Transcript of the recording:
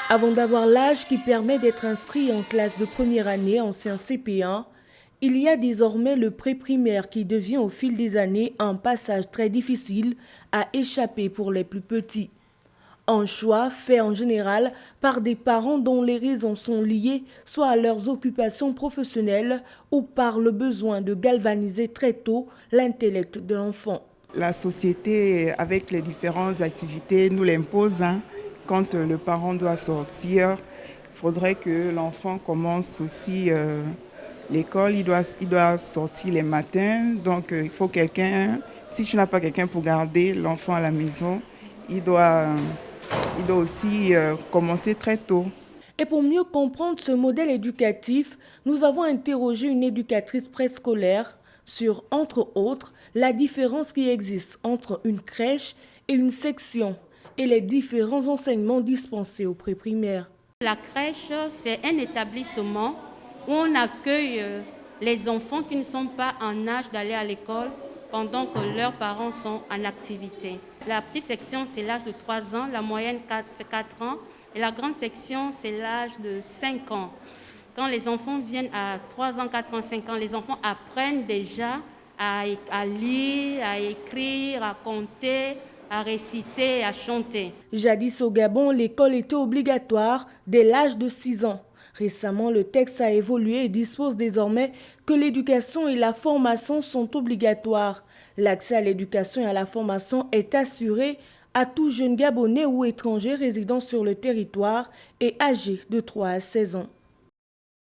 Avant d'avoir l'âge qui permet d'être inscrit en classe de première année ancien CP1, il y a désormais le pré-primaire qui devient au fil des années un passage très difficile à échapper pour les plus petits. Un choix fait en général par des parents dont les raisons sont liées soit à leurs occupations professionnelles ou par le besoin de galvaniser très tôt l'intellect de l'enfant. La société, avec les différentes activités, nous l'impose. Quand le parent doit sortir, il faudrait que l'enfant commence aussi l'école. Il doit sortir les matins. Donc, il faut quelqu'un. Si tu n'as pas quelqu'un pour garder l'enfant à la maison, il doit aussi commencer très tôt. Et pour mieux comprendre ce modèle éducatif, nous avons interrogé une éducatrice préscolaire sur, entre autres, la différence qui existe entre une crèche et une section et les différents enseignements dispensés au pré-primaire. La crèche, c'est un établissement où on accueille les enfants qui ne sont pas en âge d'aller à l'école pendant que leurs parents sont en activité. La petite section, c'est l'âge de 3 ans, la moyenne, c'est 4 ans, et la grande section, c'est l'âge de 5 ans. Quand les enfants viennent à 3 ans, 4 ans, 5 ans, les enfants apprennent déjà à lire, à écrire, à compter, à réciter, à chanter. Jadis au Gabon, l'école était obligatoire dès l'âge de 6 ans. Récemment, le texte a évolué et dispose désormais que l'éducation et la formation sont obligatoires. L'accès à l'éducation et à la formation est assuré à tout jeune Gabonais ou étranger résidant sur le territoire et âgé de 3 à 16 ans.